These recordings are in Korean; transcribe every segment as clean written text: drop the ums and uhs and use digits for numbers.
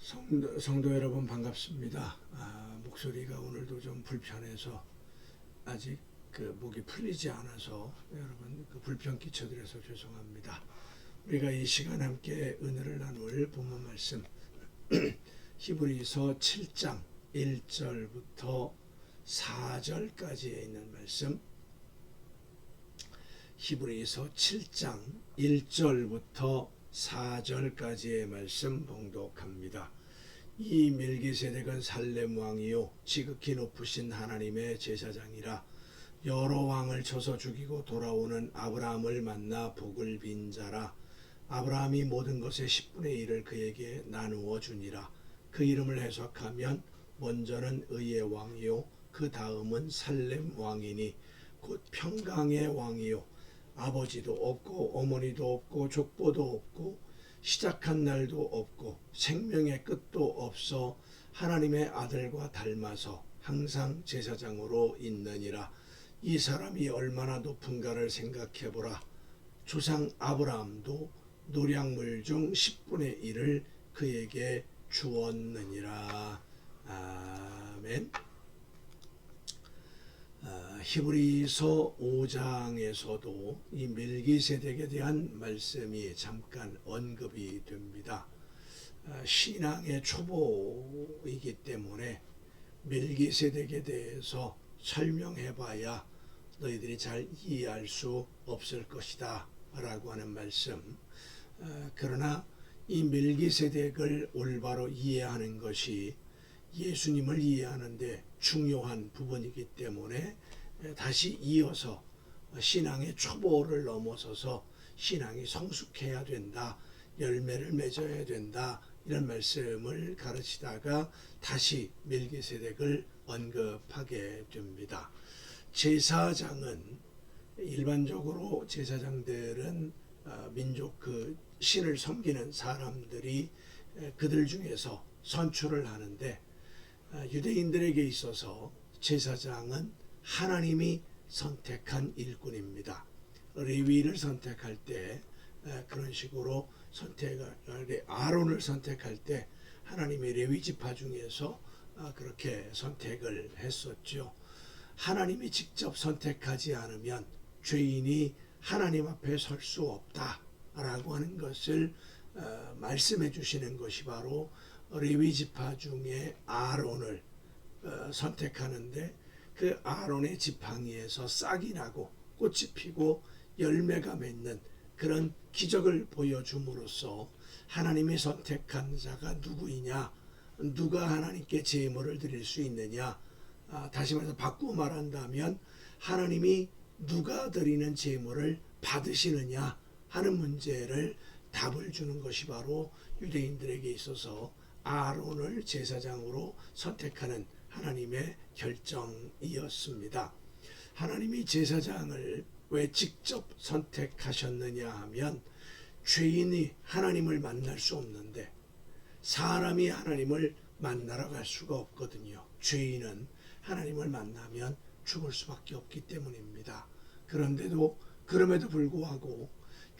성도 여러분 반갑습니다. 목소리가 오늘도 좀 불편해서 아직 목이 풀리지 않아서 여러분 불편 끼쳐드려서 죄송합니다. 우리가 이 시간 함께 은혜를 나눌 본문 말씀 히브리서 7장 1절부터 4절까지에 있는 말씀, 히브리서 7장 1절부터 4절까지의 말씀 봉독합니다. 이 멜기세덱은 살렘 왕이요 지극히 높으신 하나님의 제사장이라. 여러 왕을 쳐서 죽이고 돌아오는 아브라함을 만나 복을 빈 자라. 아브라함이 모든 것의 10분의 1을 그에게 나누어 주니라. 그 이름을 해석하면 먼저는 의의 왕이요 그 다음은 살렘 왕이니 곧 평강의 왕이요 아버지도 없고 어머니도 없고 족보도 없고 시작한 날도 없고 생명의 끝도 없어 하나님의 아들과 닮아서 항상 제사장으로 있느니라. 이 사람이 얼마나 높은가를 생각해보라. 조상 아브라함도 노량물 중 10분의 1을 그에게 주었느니라. 아멘. 히브리서 5장에서도 이 멜기세덱에 대한 말씀이 잠깐 언급이 됩니다. 신앙의 초보이기 때문에 멜기세덱에 대해서 설명해봐야 너희들이 잘 이해할 수 없을 것이다 라고 하는 말씀. 그러나 이 멜기세덱을 올바로 이해하는 것이 예수님을 이해하는데 중요한 부분이기 때문에 다시 이어서 신앙의 초보를 넘어서서 신앙이 성숙해야 된다, 열매를 맺어야 된다, 이런 말씀을 가르치다가 다시 멜기세덱을 언급하게 됩니다. 제사장은 일반적으로 제사장들은 민족 신을 섬기는 사람들이 그들 중에서 선출을 하는데, 유대인들에게 있어서 제사장은 하나님이 선택한 일꾼입니다. 레위를 선택할 때 그런 식으로 아론을 선택할 때 하나님의 레위 지파 중에서 그렇게 선택을 했었죠. 하나님이 직접 선택하지 않으면 죄인이 하나님 앞에 설 수 없다라고 하는 것을 말씀해 주시는 것이 바로 레위 지파 중에 아론을 선택하는데, 그 아론의 지팡이에서 싹이 나고 꽃이 피고 열매가 맺는 그런 기적을 보여줌으로써 하나님이 선택한 자가 누구이냐, 누가 하나님께 제물을 드릴 수 있느냐, 다시 말해서 바꾸어 말한다면 하나님이 누가 드리는 제물을 받으시느냐 하는 문제를 답을 주는 것이 바로 유대인들에게 있어서 아론을 제사장으로 선택하는 하나님의 결정이었습니다. 하나님이 제사장을 왜 직접 선택하셨느냐 하면, 죄인이 하나님을 만날 수 없는데 사람이 하나님을 만나러 갈 수가 없거든요. 죄인은 하나님을 만나면 죽을 수밖에 없기 때문입니다. 그럼에도 불구하고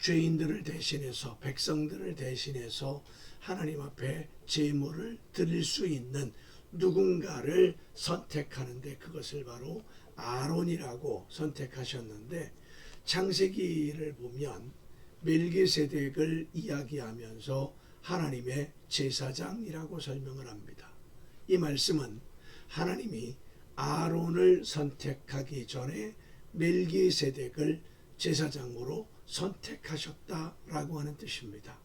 죄인들을 대신해서, 백성들을 대신해서 하나님 앞에 제물을 드릴 수 있는 누군가를 선택하는데, 그것을 바로 아론이라고 선택하셨는데, 창세기를 보면 멜기세덱을 이야기하면서 하나님의 제사장이라고 설명을 합니다. 이 말씀은 하나님이 아론을 선택하기 전에 멜기세덱을 제사장으로 선택하셨다라고 하는 뜻입니다.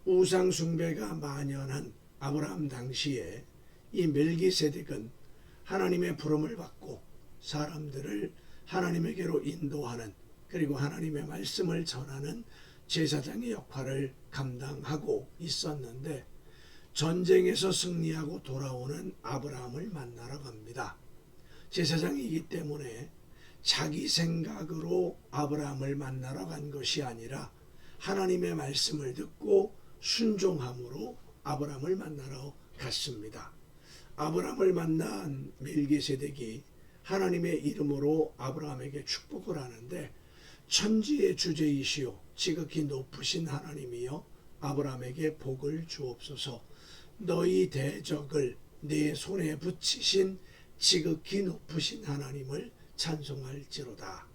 우상 숭배가 만연한 아브라함 당시에 이 멜기세덱은 하나님의 부름을 받고 사람들을 하나님에게로 인도하는, 그리고 하나님의 말씀을 전하는 제사장의 역할을 감당하고 있었는데, 전쟁에서 승리하고 돌아오는 아브라함을 만나러 갑니다. 제사장이기 때문에 자기 생각으로 아브라함을 만나러 간 것이 아니라 하나님의 말씀을 듣고 순종함으로 아브라함을 만나러 갔습니다. 아브라함을 만난 멜기세덱이 하나님의 이름으로 아브라함에게 축복을 하는데, 천지의 주제이시오 지극히 높으신 하나님이여 아브라함에게 복을 주옵소서. 너희 대적을 내 손에 붙이신 지극히 높으신 하나님을 찬송할지로다.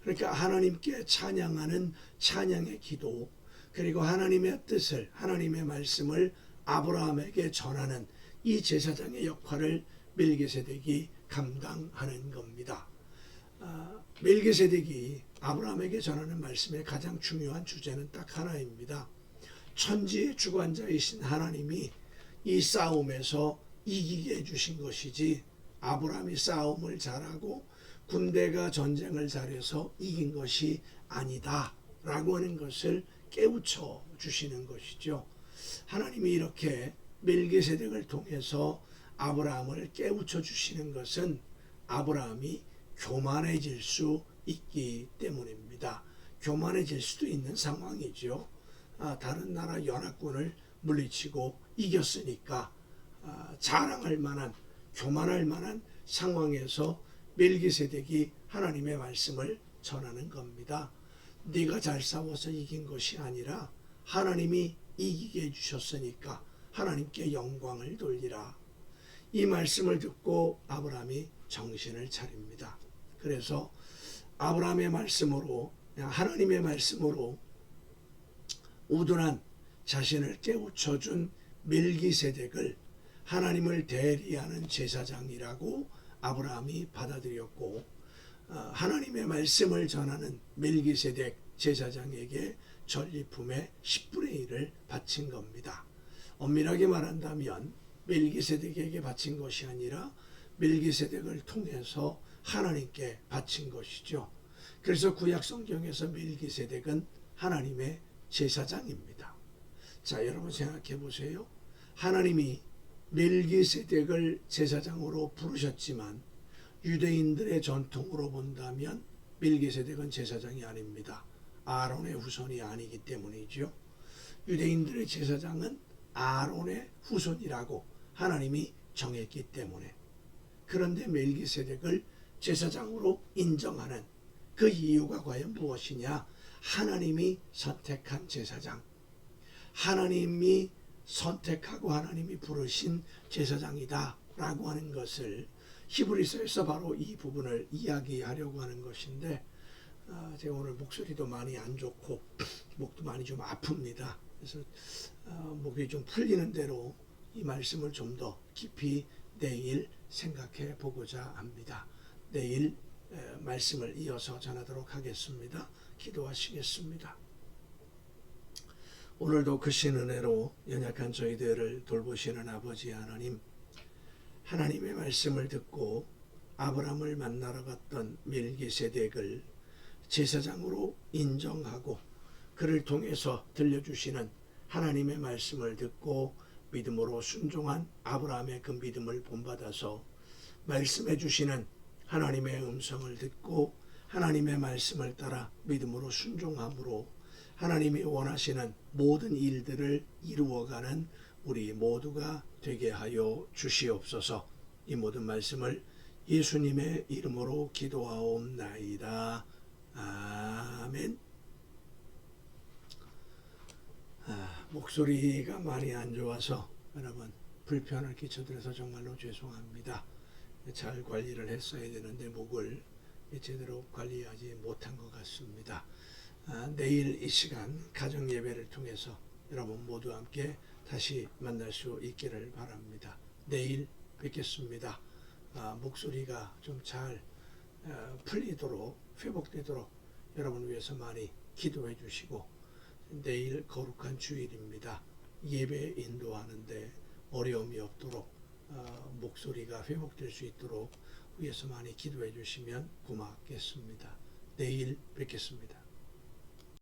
그러니까 하나님께 찬양하는 찬양의 기도, 그리고 하나님의 뜻을, 하나님의 말씀을 아브라함에게 전하는 이 제사장의 역할을 멜기세덱이 감당하는 겁니다. 멜기세덱이 아브라함에게 전하는 말씀의 가장 중요한 주제는 딱 하나입니다. 천지의 주관자이신 하나님이 이 싸움에서 이기게 해주신 것이지, 아브라함이 싸움을 잘하고 군대가 전쟁을 잘해서 이긴 것이 아니다 라고 하는 것을 깨우쳐 주시는 것이죠. 하나님이 이렇게 멜기세덱을 통해서 아브라함을 깨우쳐 주시는 것은 아브라함이 교만해질 수 있기 때문입니다. 교만해질 수도 있는 상황이죠. 다른 나라 연합군을 물리치고 이겼으니까 자랑할 만한, 교만할 만한 상황에서 멜기세덱이 하나님의 말씀을 전하는 겁니다. 네가 잘 싸워서 이긴 것이 아니라 하나님이 이기게 해주셨으니까 하나님께 영광을 돌리라. 이 말씀을 듣고 아브라함이 정신을 차립니다. 그래서 아브라함의 말씀으로, 하나님의 말씀으로 우둔한 자신을 깨우쳐준 멜기세덱을 하나님을 대리하는 제사장이라고 아브라함이 받아들였고, 하나님의 말씀을 전하는 멜기세덱 제사장에게 전리품의 10분의 1을 바친 겁니다. 엄밀하게 말한다면 멜기세덱에게 바친 것이 아니라 멜기세덱을 통해서 하나님께 바친 것이죠. 그래서 구약 성경에서 멜기세덱은 하나님의 제사장입니다. 자, 여러분 생각해 보세요. 하나님이 멜기세덱을 제사장으로 부르셨지만 유대인들의 전통으로 본다면 멜기세덱은 제사장이 아닙니다. 아론의 후손이 아니기 때문이죠. 유대인들의 제사장은 아론의 후손이라고 하나님이 정했기 때문에. 그런데 멜기세덱을 제사장으로 인정하는 그 이유가 과연 무엇이냐? 하나님이 선택한 제사장, 하나님이 선택하고 하나님이 부르신 제사장이다 라고 하는 것을 히브리서에서 바로 이 부분을 이야기하려고 하는 것인데, 제가 오늘 목소리도 많이 안 좋고 목도 많이 좀 아픕니다. 그래서 목이 좀 풀리는 대로 이 말씀을 좀 더 깊이 내일 생각해 보고자 합니다. 내일 말씀을 이어서 전하도록 하겠습니다. 기도하시겠습니다. 오늘도 크신 은혜로 연약한 저희들을 돌보시는 아버지 하나님, 하나님의 말씀을 듣고 아브라함을 만나러 갔던 멜기세덱을 제사장으로 인정하고 그를 통해서 들려주시는 하나님의 말씀을 듣고 믿음으로 순종한 아브라함의 그 믿음을 본받아서 말씀해 주시는 하나님의 음성을 듣고 하나님의 말씀을 따라 믿음으로 순종함으로 하나님이 원하시는 모든 일들을 이루어가는 우리 모두가 되게 하여 주시옵소서. 이 모든 말씀을 예수님의 이름으로 기도하옵나이다. 아멘. 목소리가 많이 안 좋아서 여러분 불편을 끼쳐드려서 정말로 죄송합니다. 잘 관리를 했어야 되는데 목을 제대로 관리하지 못한 것 같습니다. 내일 이 시간 가정 예배를 통해서 여러분 모두 함께 다시 만날 수 있기를 바랍니다. 내일 뵙겠습니다. 목소리가 좀 잘 풀리도록 회복되도록 여러분 위해서 많이 기도해 주시고, 내일 거룩한 주일입니다. 예배 인도하는데 어려움이 없도록 목소리가 회복될 수 있도록 위해서 많이 기도해 주시면 고맙겠습니다. 내일 뵙겠습니다.